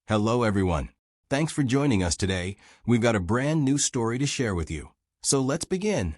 Hello everyone. Thanks for joining us today. We've got a brand new story to share with you. So let's begin.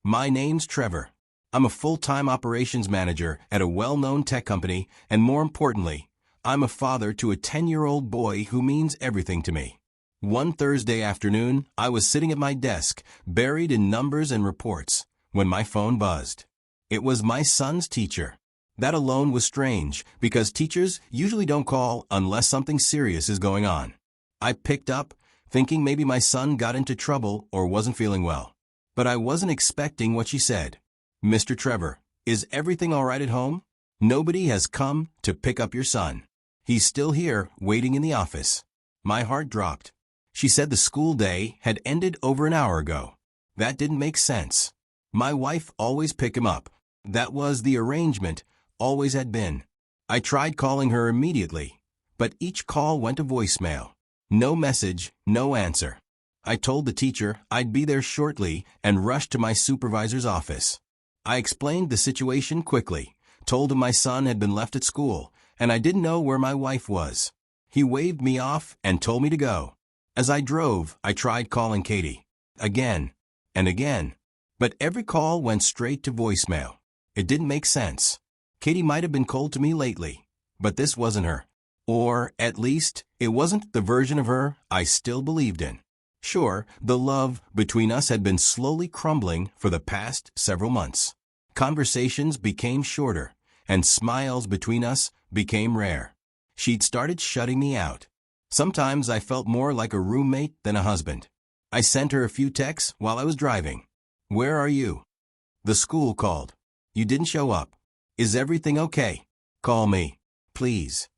My name's Trevor. I'm a full-time operations manager at a well-known tech company, and more importantly, I'm a father to a 10-year-old boy who means everything to me. One Thursday afternoon, I was sitting at my desk, buried in numbers and reports, when my phone buzzed. It was my son's teacher. That alone was strange, because teachers usually don't call unless something serious is going on. I picked up, thinking maybe my son got into trouble or wasn't feeling well. But I wasn't expecting what she said. "Mr. Trevor, is everything all right at home? Nobody has come to pick up your son. He's still here, waiting in the office." My heart dropped. She said the school day had ended over an hour ago. That didn't make sense. My wife always picked him up. That was the arrangement, always had been. I tried calling her immediately, but each call went to voicemail. No message, no answer. I told the teacher I'd be there shortly and rushed to my supervisor's office. I explained the situation quickly, told him my son had been left at school, and I didn't know where my wife was. He waved me off and told me to go. As I drove, I tried calling Katie. Again and again. But every call went straight to voicemail. It didn't make sense. Katie might have been cold to me lately, but this wasn't her. Or, at least, it wasn't the version of her I still believed in. Sure, the love between us had been slowly crumbling for the past several months. Conversations became shorter, and smiles between us became rare. She'd started shutting me out. Sometimes I felt more like a roommate than a husband. I sent her a few texts while I was driving. "Where are you?" "The school called. You didn't show up. Is everything okay? Call me, please."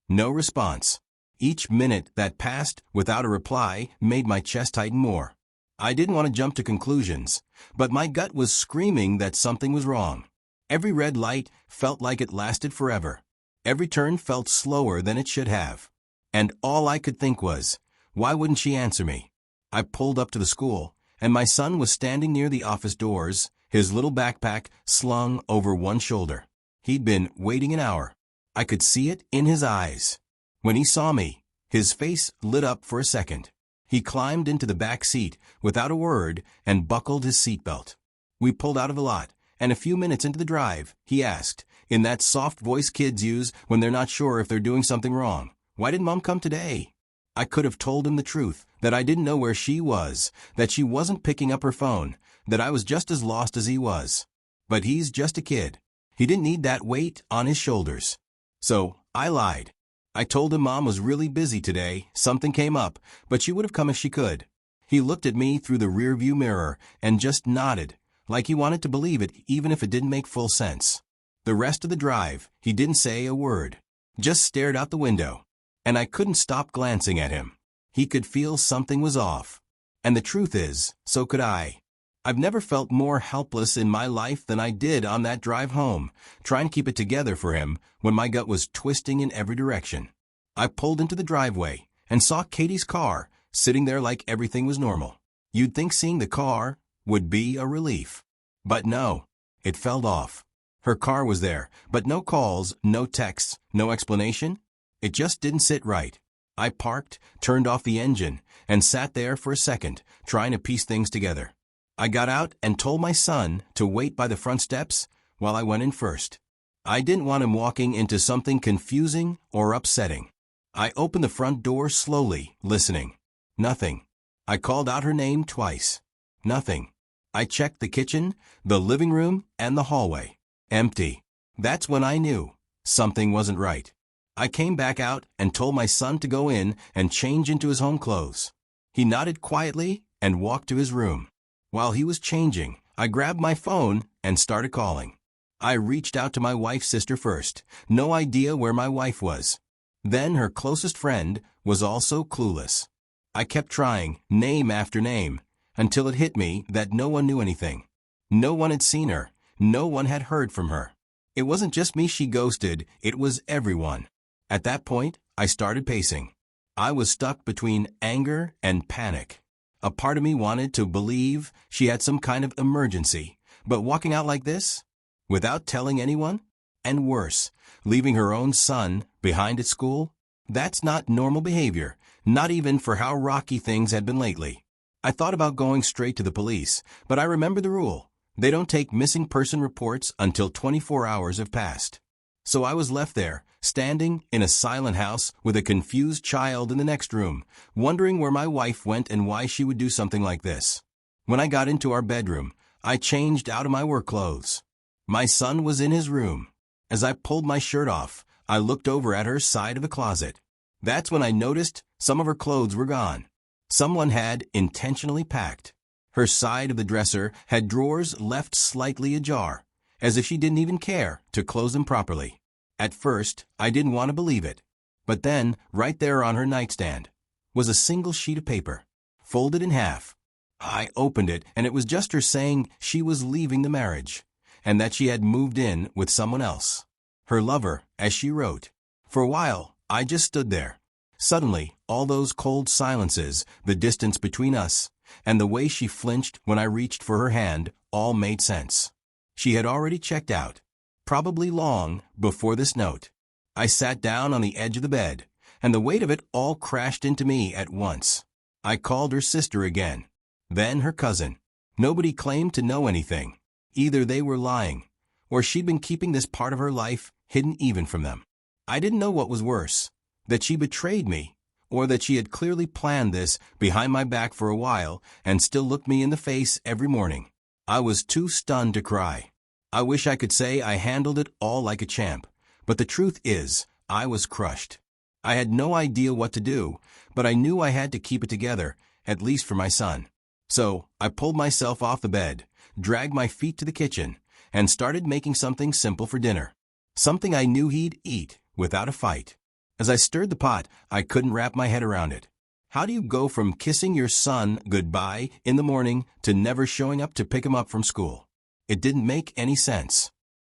No response. Each minute that passed without a reply made my chest tighten more. I didn't want to jump to conclusions, but my gut was screaming that something was wrong. Every red light felt like it lasted forever. Every turn felt slower than it should have. And all I could think was, why wouldn't she answer me? I pulled up to the school, and my son was standing near the office doors, his little backpack slung over one shoulder. He'd been waiting an hour. I could see it in his eyes. When he saw me, his face lit up for a second. He climbed into the back seat without a word and buckled his seatbelt. We pulled out of the lot, and a few minutes into the drive, he asked, in that soft voice kids use when they're not sure if they're doing something wrong, "Why didn't Mom come today?" I could have told him the truth, that I didn't know where she was, that she wasn't picking up her phone, that I was just as lost as he was. But he's just a kid. He didn't need that weight on his shoulders. So, I lied. I told him Mom was really busy today, something came up, but she would have come if she could. He looked at me through the rearview mirror and just nodded, like he wanted to believe it even if it didn't make full sense. The rest of the drive, he didn't say a word, just stared out the window. And I couldn't stop glancing at him. He could feel something was off. And the truth is, so could I. I've never felt more helpless in my life than I did on that drive home, trying to keep it together for him when my gut was twisting in every direction. I pulled into the driveway and saw Katie's car sitting there like everything was normal. You'd think seeing the car would be a relief. But no, it felt off. Her car was there, but no calls, no texts, no explanation. It just didn't sit right. I parked, turned off the engine, and sat there for a second, trying to piece things together. I got out and told my son to wait by the front steps while I went in first. I didn't want him walking into something confusing or upsetting. I opened the front door slowly, listening. Nothing. I called out her name twice. Nothing. I checked the kitchen, the living room, and the hallway. Empty. That's when I knew something wasn't right. I came back out and told my son to go in and change into his home clothes. He nodded quietly and walked to his room. While he was changing, I grabbed my phone and started calling. I reached out to my wife's sister first, no idea where my wife was. Then her closest friend was also clueless. I kept trying, name after name, until it hit me that no one knew anything. No one had seen her, no one had heard from her. It wasn't just me she ghosted, it was everyone. At that point, I started pacing. I was stuck between anger and panic. A part of me wanted to believe she had some kind of emergency, but walking out like this, without telling anyone, and worse, leaving her own son behind at school, That's not normal behavior, not even for how rocky things had been lately. I thought about going straight to the police, but I remember the rule. They don't take missing person reports until 24 hours have passed. So I was left there, standing in a silent house with a confused child in the next room, wondering where my wife went and why she would do something like this. When I got into our bedroom, I changed out of my work clothes. My son was in his room. As I pulled my shirt off, I looked over at her side of the closet. That's when I noticed some of her clothes were gone. Someone had intentionally packed. Her side of the dresser had drawers left slightly ajar, as if she didn't even care to close them properly. At first, I didn't want to believe it. But then, right there on her nightstand, was a single sheet of paper, folded in half. I opened it, and it was just her saying she was leaving the marriage, and that she had moved in with someone else. Her lover, as she wrote. For a while, I just stood there. Suddenly, all those cold silences, the distance between us, and the way she flinched when I reached for her hand, all made sense. She had already checked out, probably long before this note. I sat down on the edge of the bed, and the weight of it all crashed into me at once. I called her sister again, then her cousin. Nobody claimed to know anything. Either they were lying, or she'd been keeping this part of her life hidden even from them. I didn't know what was worse, that she betrayed me, or that she had clearly planned this behind my back for a while and still looked me in the face every morning. I was too stunned to cry. I wish I could say I handled it all like a champ, but the truth is, I was crushed. I had no idea what to do, but I knew I had to keep it together, at least for my son. So, I pulled myself off the bed, dragged my feet to the kitchen, and started making something simple for dinner. Something I knew he'd eat without a fight. As I stirred the pot, I couldn't wrap my head around it. How do you go from kissing your son goodbye in the morning to never showing up to pick him up from school? It didn't make any sense.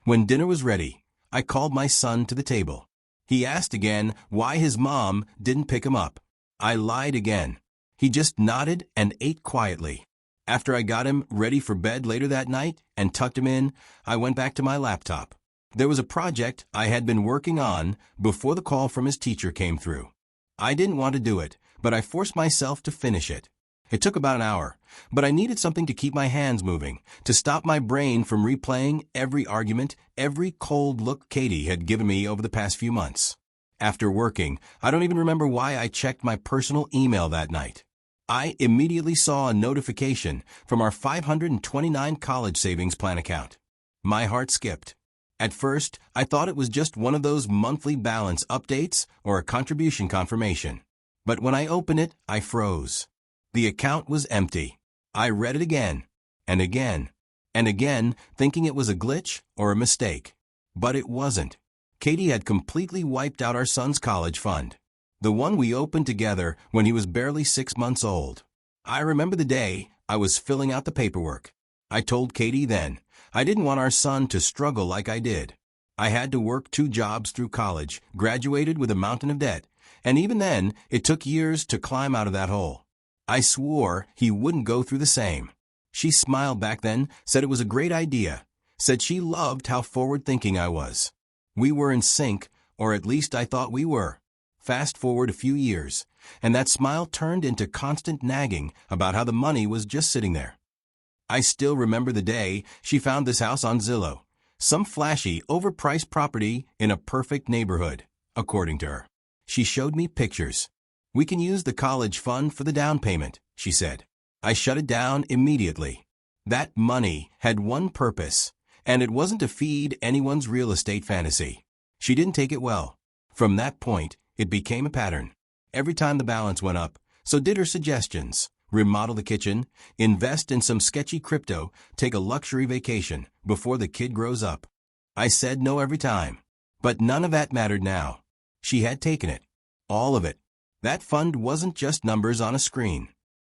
When dinner was ready, I called my son to the table. He asked again why his mom didn't pick him up. I lied again. He just nodded and ate quietly. After I got him ready for bed later that night and tucked him in, I went back to my laptop. There was a project I had been working on before the call from his teacher came through. I didn't want to do it, but I forced myself to finish it. It took about an hour, but I needed something to keep my hands moving, to stop my brain from replaying every argument, every cold look Katie had given me over the past few months. After working, I don't even remember why I checked my personal email that night. I immediately saw a notification from our $529 college savings plan account. My heart skipped. At first, I thought it was just one of those monthly balance updates or a contribution confirmation. But when I opened it, I froze. The account was empty. I read it again, and again, and again, thinking it was a glitch or a mistake. But it wasn't. Katie had completely wiped out our son's college fund, the one we opened together when he was barely 6 months old. I remember the day I was filling out the paperwork. I told Katie then, I didn't want our son to struggle like I did. I had to work 2 jobs through college, graduated with a mountain of debt, and even then, it took years to climb out of that hole. I swore he wouldn't go through the same. She smiled back then, said it was a great idea, said she loved how forward-thinking I was. We were in sync, or at least I thought we were. Fast forward a few years, and that smile turned into constant nagging about how the money was just sitting there. I still remember the day she found this house on Zillow, some flashy, overpriced property in a perfect neighborhood, according to her. She showed me pictures. We can use the college fund for the down payment, she said. I shut it down immediately. That money had one purpose, and it wasn't to feed anyone's real estate fantasy. She didn't take it well. From that point, it became a pattern. Every time the balance went up, so did her suggestions. Remodel the kitchen, invest in some sketchy crypto, take a luxury vacation before the kid grows up. I said no every time, but none of that mattered now. She had taken it. All of it. That fund wasn't just numbers on a screen.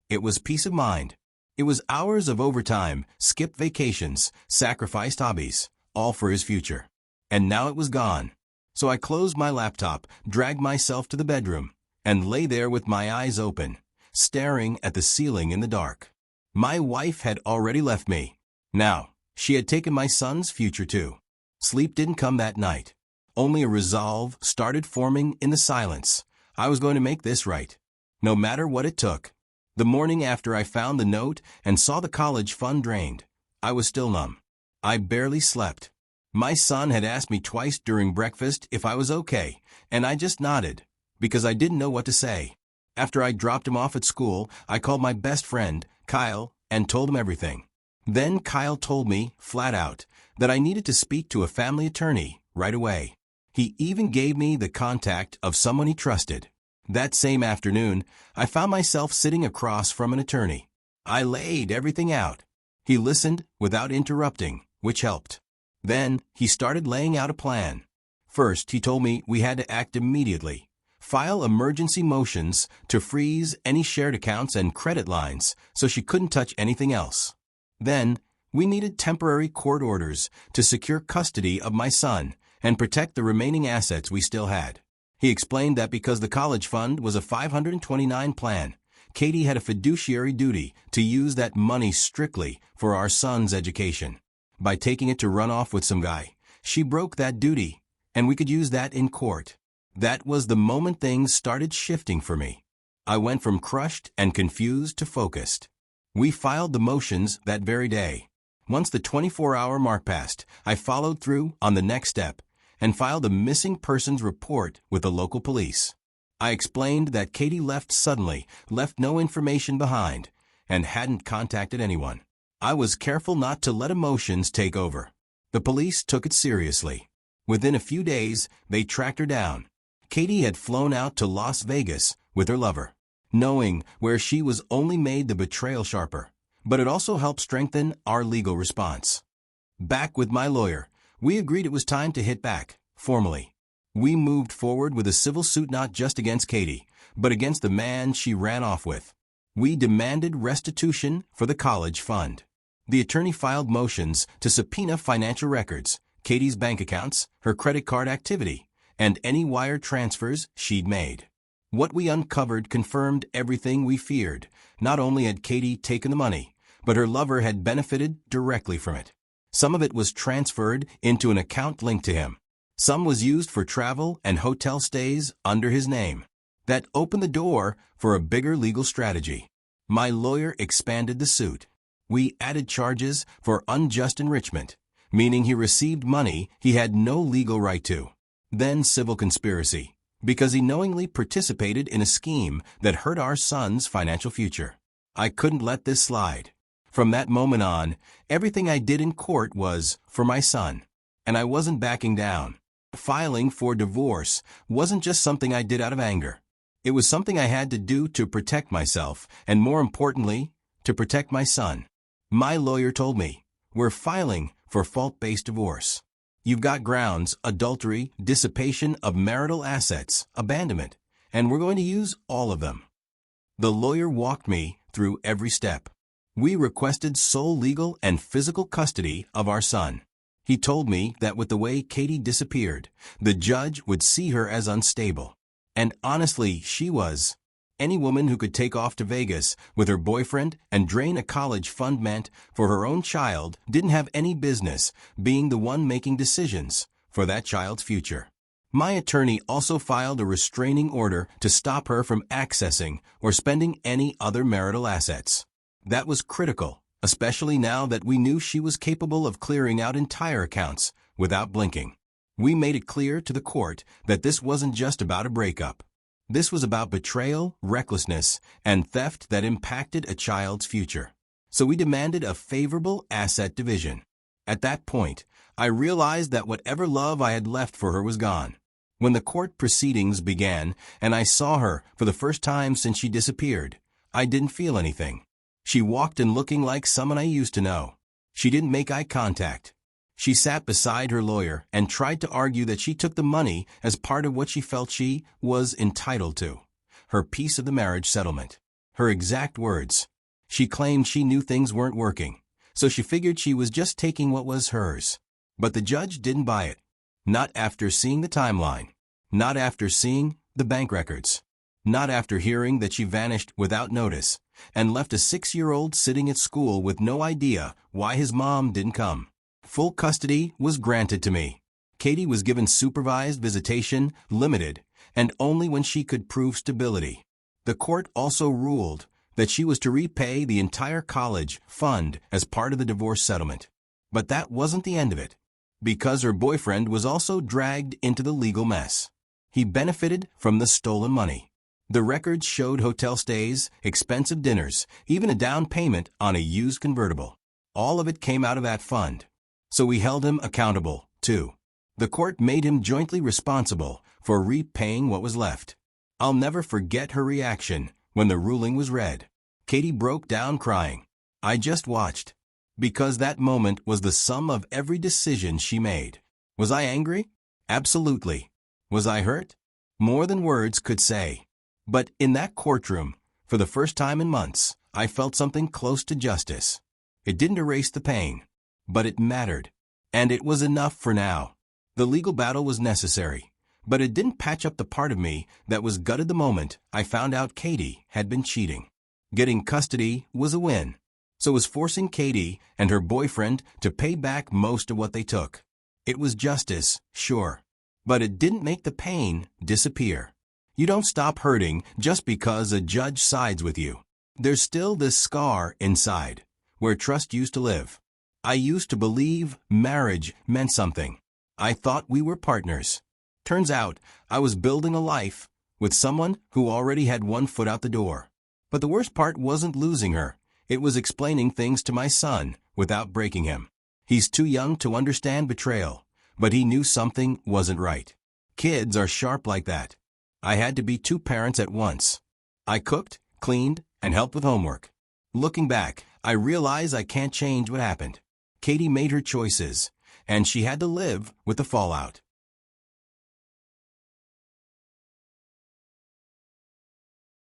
It was peace of mind. It was hours of overtime, skipped vacations, sacrificed hobbies, all for his future. And now it was gone. So I closed my laptop, dragged myself to the bedroom, and lay there with my eyes open, staring at the ceiling in the dark. My wife had already left me. Now, she had taken my son's future too. Sleep didn't come that night. Only a resolve started forming in the silence, I was going to make this right, no matter what it took. The morning after I found the note and saw the college fund drained, I was still numb. I barely slept. My son had asked me twice during breakfast if I was okay, and I just nodded, because I didn't know what to say. After I dropped him off at school, I called my best friend, Kyle, and told him everything. Then Kyle told me, flat out, that I needed to speak to a family attorney right away. He even gave me the contact of someone he trusted. That same afternoon, I found myself sitting across from an attorney. I laid everything out. He listened without interrupting, which helped. Then, he started laying out a plan. First, he told me we had to act immediately. File emergency motions to freeze any shared accounts and credit lines so she couldn't touch anything else. Then, we needed temporary court orders to secure custody of my son and protect the remaining assets we still had. He explained that because the college fund was a 529 plan, Katie had a fiduciary duty to use that money strictly for our son's education. By taking it to run off with some guy, she broke that duty, and we could use that in court. That was the moment things started shifting for me. I went from crushed and confused to focused. We filed the motions that very day. Once the 24-hour mark passed, I followed through on the next step and filed a missing persons report with the local police. I explained that Katie left suddenly, left no information behind, and hadn't contacted anyone. I was careful not to let emotions take over. The police took it seriously. Within a few days, they tracked her down. Katie had flown out to Las Vegas with her lover. Knowing where she was only made the betrayal sharper, but it also helped strengthen our legal response. Back with my lawyer, we agreed it was time to hit back, formally. We moved forward with a civil suit not just against Katie, but against the man she ran off with. We demanded restitution for the college fund. The attorney filed motions to subpoena financial records, Katie's bank accounts, her credit card activity, and any wire transfers she'd made. What we uncovered confirmed everything we feared. Not only had Katie taken the money, but her lover had benefited directly from it. Some of it was transferred into an account linked to him. Some was used for travel and hotel stays under his name. That opened the door for a bigger legal strategy. My lawyer expanded the suit. We added charges for unjust enrichment, meaning he received money he had no legal right to. Then civil conspiracy, because he knowingly participated in a scheme that hurt our son's financial future. I couldn't let this slide. From that moment on, everything I did in court was for my son, and I wasn't backing down. Filing for divorce wasn't just something I did out of anger. It was something I had to do to protect myself, and more importantly, to protect my son. My lawyer told me, we're filing for fault-based divorce. You've got grounds, adultery, dissipation of marital assets, abandonment, and we're going to use all of them. The lawyer walked me through every step. We requested sole legal and physical custody of our son. He told me that with the way Katie disappeared, the judge would see her as unstable. And honestly, she was. Any woman who could take off to Vegas with her boyfriend and drain a college fund meant for her own child didn't have any business being the one making decisions for that child's future. My attorney also filed a restraining order to stop her from accessing or spending any other marital assets. That was critical, especially now that we knew she was capable of clearing out entire accounts without blinking. We made it clear to the court that this wasn't just about a breakup. This was about betrayal, recklessness, and theft that impacted a child's future. So we demanded a favorable asset division. At that point, I realized that whatever love I had left for her was gone. When the court proceedings began and I saw her for the first time since she disappeared, I didn't feel anything. She walked in looking like someone I used to know. She didn't make eye contact. She sat beside her lawyer and tried to argue that she took the money as part of what she felt she was entitled to, her piece of the marriage settlement. Her exact words. She claimed she knew things weren't working, so she figured she was just taking what was hers. But the judge didn't buy it. Not after seeing the timeline. Not after seeing the bank records. Not after hearing that she vanished without notice and left a 6-year-old sitting at school with no idea why his mom didn't come. Full custody was granted to me. Katie was given supervised visitation, limited, and only when she could prove stability. The court also ruled that she was to repay the entire college fund as part of the divorce settlement. But that wasn't the end of it, because her boyfriend was also dragged into the legal mess. He benefited from the stolen money. The records showed hotel stays, expensive dinners, even a down payment on a used convertible. All of it came out of that fund. So we held him accountable, too. The court made him jointly responsible for repaying what was left. I'll never forget her reaction when the ruling was read. Katie broke down crying. I just watched. Because that moment was the sum of every decision she made. Was I angry? Absolutely. Was I hurt? More than words could say. But in that courtroom, for the first time in months, I felt something close to justice. It didn't erase the pain, but it mattered. And it was enough for now. The legal battle was necessary, but it didn't patch up the part of me that was gutted the moment I found out Katie had been cheating. Getting custody was a win. So was forcing Katie and her boyfriend to pay back most of what they took. It was justice, sure, but it didn't make the pain disappear. You don't stop hurting just because a judge sides with you. There's still this scar inside, where trust used to live. I used to believe marriage meant something. I thought we were partners. Turns out I was building a life with someone who already had one foot out the door. But the worst part wasn't losing her. It was explaining things to my son without breaking him. He's too young to understand betrayal, but he knew something wasn't right. Kids are sharp like that. I had to be two parents at once. I cooked, cleaned, and helped with homework. Looking back, I realize I can't change what happened. Katie made her choices, and she had to live with the fallout.